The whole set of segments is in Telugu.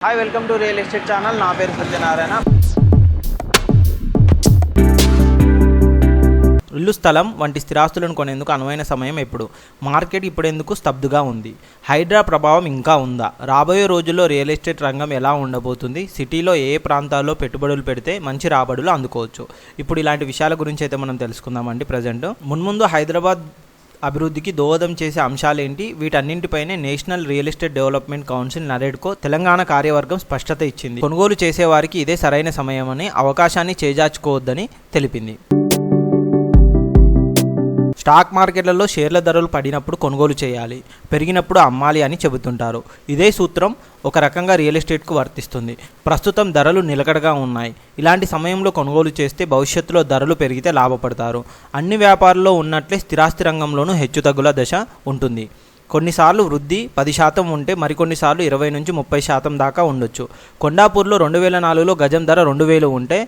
Hi welcome to real estate channel. నా పేరు సత్యనారాయణ. ఇల్లు స్థలం వంటి స్థిరాస్తులను కొనేందుకు అనువైన సమయం ఎప్పుడు? మార్కెట్ ఇప్పుడెందుకు స్తబ్దుగా ఉంది? హైడ్రా ప్రభావం ఇంకా ఉందా? రాబోయే రోజుల్లో రియల్ ఎస్టేట్ రంగం ఎలా ఉండబోతుంది? సిటీలో ఏ ప్రాంతాల్లో పెట్టుబడులు పెడితే మంచి రాబడులు అందుకోవచ్చు? ఇప్పుడు ఇలాంటి విషయాల గురించి అయితే మనం తెలుసుకుందామండి. ప్రజెంట్ మున్ముందు హైదరాబాద్ అభివృద్ధికి దోహదం చేసే అంశాలేంటి? వీటన్నింటిపైనే national real estate development council NAREDCO Telangana కార్యవర్గం స్పష్టత ఇచ్చింది. కొనుగోలు చేసేవారికి ఇదే సరైన సమయమని, అవకాశాన్ని చేజార్చుకోవద్దని తెలిపింది. స్టాక్ మార్కెట్లలో షేర్ల ధరలు పడినప్పుడు కొనుగోలు చేయాలి, పెరిగినప్పుడు అమ్మాలి అని చెబుతుంటారు. ఇదే సూత్రం ఒక రకంగా రియల్ ఎస్టేట్కు వర్తిస్తుంది. ప్రస్తుతం ధరలు నిలకడగా ఉన్నాయి. ఇలాంటి సమయంలో కొనుగోలు చేస్తే భవిష్యత్తులో ధరలు పెరిగితే లాభపడతారు. అన్ని వ్యాపారాల్లో ఉన్నట్లే స్థిరాస్తి రంగంలోనూ హెచ్చుతగ్గుల దశ ఉంటుంది. కొన్నిసార్లు వృద్ధి 10% ఉంటే మరికొన్నిసార్లు 20 నుంచి 30% దాకా ఉండొచ్చు. కొండాపూర్లో 2004లో గజం ధర 2000 ఉంటే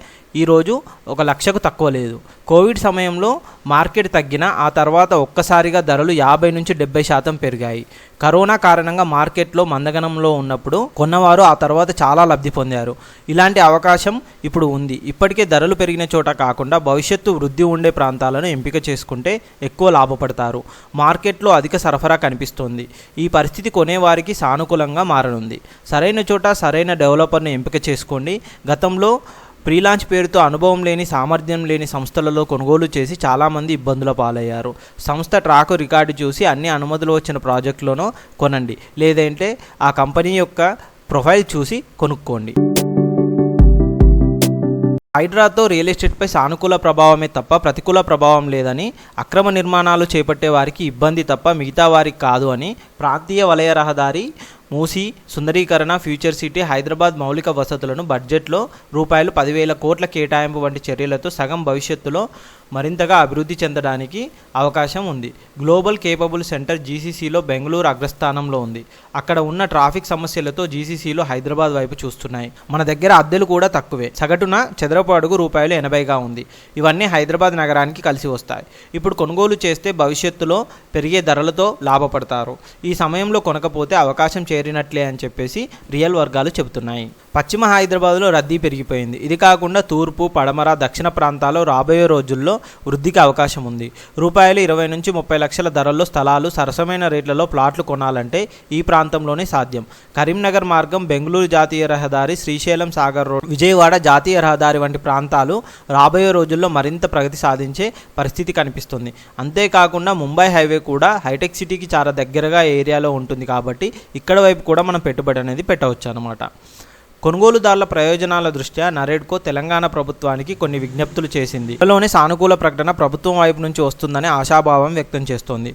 ఈరోజు 1,00,000కు తక్కువ లేదు. కోవిడ్ సమయంలో మార్కెట్ తగ్గిన ఆ తర్వాత ఒక్కసారిగా ధరలు 50 నుంచి 70% పెరిగాయి. కరోనా కారణంగా మార్కెట్లో మందగనంలో ఉన్నప్పుడు కొన్నవారు ఆ తర్వాత చాలా లబ్ధి పొందారు. ఇలాంటి అవకాశం ఇప్పుడు ఉంది. ఇప్పటికే ధరలు పెరిగిన చోట కాకుండా భవిష్యత్తు వృద్ధి ఉండే ప్రాంతాలను ఎంపిక చేసుకుంటే ఎక్కువ లాభపడతారు. మార్కెట్లో అధిక సరఫరా కనిపిస్తోంది. ఈ పరిస్థితి కొనేవారికి సానుకూలంగా మారనుంది. సరైన చోట సరైన డెవలపర్ను ఎంపిక చేసుకోండి. గతంలో ప్రీలాంచ్ పేరుతో అనుభవం లేని, సామర్థ్యం లేని సంస్థలలో కొనుగోలు చేసి చాలామంది ఇబ్బందుల పాలయ్యారు. సంస్థ ట్రాక్ రికార్డు చూసి అన్ని అనుమతులు వచ్చిన ప్రాజెక్టులోనో కొనండి, లేదంటే ఆ కంపెనీ యొక్క ప్రొఫైల్ చూసి కొనుక్కోండి. హైడ్రాతో రియల్ ఎస్టేట్పై సానుకూల ప్రభావమే తప్ప ప్రతికూల ప్రభావం లేదని, అక్రమ నిర్మాణాలు చేపట్టే వారికి ఇబ్బంది తప్ప మిగతా వారికి కాదు అని ప్రాంతీయ వలయ రహదారి, మూసీ సుందరీకరణ, ఫ్యూచర్ సిటీ, హైదరాబాద్ మౌలిక వసతులను బడ్జెట్లో రూపాయలు 10,000 కోట్ల కేటాయింపు వంటి చర్యలతో సగం భవిష్యత్తులో మరింతగా అభివృద్ధి చెందడానికి అవకాశం ఉంది. గ్లోబల్ కేపబుల్ సెంటర్ జీసీసీలో బెంగళూరు అగ్రస్థానంలో ఉంది. అక్కడ ఉన్న ట్రాఫిక్ సమస్యలతో జీసీసీలో హైదరాబాద్ వైపు చూస్తున్నాయి. మన దగ్గర అద్దెలు కూడా తక్కువే. సగటున చదరపు అడుగు రూపాయలు 80గా ఉంది. ఇవన్నీ హైదరాబాద్ నగరానికి కలిసి వస్తాయి. ఇప్పుడు కొనుగోలు చేస్తే భవిష్యత్తులో పెరిగే ధరలతో లాభపడతారు. ఈ సమయంలో కొనకపోతే అవకాశం చేరినట్లే అని చెప్పేసి రియల్ వర్గాలు చెబుతున్నాయి. పశ్చిమ హైదరాబాద్లో రద్దీ పెరిగిపోయింది. ఇది కాకుండా తూర్పు, పడమర, దక్షిణ ప్రాంతాల్లో రాబోయే రోజుల్లో వృద్ధికి అవకాశం ఉంది. రూపాయలు 20 నుంచి 30 లక్షల ధరల్లో స్థలాలు, సరసమైన రేట్లలో ప్లాట్లు కొనాలంటే ఈ ప్రాంతంలోనే సాధ్యం. కరీంనగర్ మార్గం, బెంగళూరు జాతీయ రహదారి, శ్రీశైలం సాగర్ రోడ్, విజయవాడ జాతీయ రహదారి వంటి ప్రాంతాలు రాబోయే రోజుల్లో మరింత ప్రగతి సాధించే పరిస్థితి కనిపిస్తుంది. అంతేకాకుండా ముంబై హైవే కూడా హైటెక్ సిటీకి చాలా దగ్గరగా ఏరియాలో ఉంటుంది కాబట్టి ఇక్కడ వైపు కూడా మనం పెట్టుబడి అనేది పెట్టవచ్చు అన్నమాట. కొనుగోలుదారుల ప్రయోజనాల దృష్ట్యా నరేడ్కో తెలంగాణ ప్రభుత్వానికి కొన్ని విజ్ఞప్తులు చేసింది. త్వరలోనే సానుకూల ప్రకటన ప్రభుత్వం వైపు నుంచి వస్తుందని ఆశాభావం వ్యక్తం చేస్తోంది.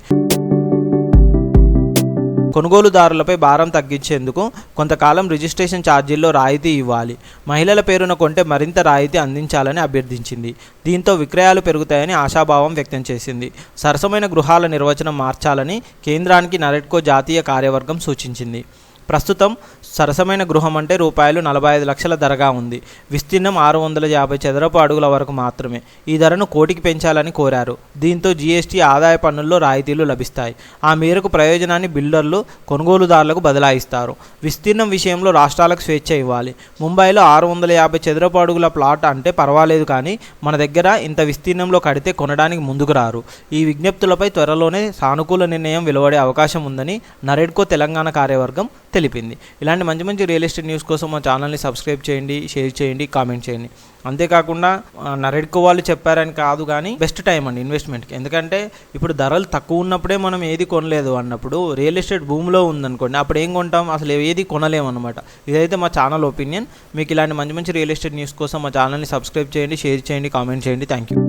కొనుగోలుదారులపై భారం తగ్గించేందుకు కొంతకాలం రిజిస్ట్రేషన్ ఛార్జీల్లో రాయితీ ఇవ్వాలి. మహిళల పేరున కొంటే మరింత రాయితీ అందించాలని అభ్యర్థించింది. దీంతో విక్రయాలు పెరుగుతాయని ఆశాభావం వ్యక్తం చేసింది. సరసమైన గృహాల నిర్వచనం మార్చాలని కేంద్రానికి నరేడ్కో జాతీయ కార్యవర్గం సూచించింది. ప్రస్తుతం సరసమైన గృహం అంటే రూపాయలు 45 లక్షల ధరగా ఉంది. విస్తీర్ణం 650 చదరపు అడుగుల వరకు మాత్రమే. ఈ ధరను 1 కోటికి పెంచాలని కోరారు. దీంతో జీఎస్టీ, ఆదాయ పన్నుల్లో రాయితీలు లభిస్తాయి. ఆ మేరకు ప్రయోజనాన్ని బిల్డర్లు కొనుగోలుదారులకు బదలాయిస్తారు. విస్తీర్ణం విషయంలో రాష్ట్రాలకు స్వేచ్ఛ ఇవ్వాలి. ముంబైలో 650 చదరపు అడుగుల ప్లాట్ అంటే పర్వాలేదు, కానీ మన దగ్గర ఇంత విస్తీర్ణంలో కడితే కొనడానికి ముందుకు రారు. ఈ విజ్ఞప్తులపై త్వరలోనే సానుకూల నిర్ణయం వెలువడే అవకాశం ఉందని నరేడ్కో తెలంగాణ కార్యవర్గం తెలిపింది. ఇలాంటి మంచి మంచి రియల్ ఎస్టేట్ న్యూస్ కోసం మా ఛానల్ని సబ్స్క్రైబ్ చేయండి, షేర్ చేయండి, కామెంట్ చేయండి. అంతేకాకుండా నరేడ్కో వాళ్ళు చెప్పారని కాదు, కానీ బెస్ట్ టైం అండి ఇన్వెస్ట్మెంట్కి. ఎందుకంటే ఇప్పుడు ధరలు తక్కువ ఉన్నప్పుడే మనం ఏది కొనలేదు అన్నప్పుడు, రియల్ ఎస్టేట్ భూమిలో ఉందనుకోండి, అప్పుడు ఏం కొంటాం? అసలు ఏది కొనలేము అనమాట. ఇదైతే మా ఛానల్ ఒపీనియన్. మీకు ఇలాంటి మంచి మంచి రియల్ ఎస్టేట్ న్యూస్ కోసం మా ఛానల్ని సబ్స్క్రైబ్ చేయండి, షేర్ చేయండి, కామెంట్ చేయండి. Thank you.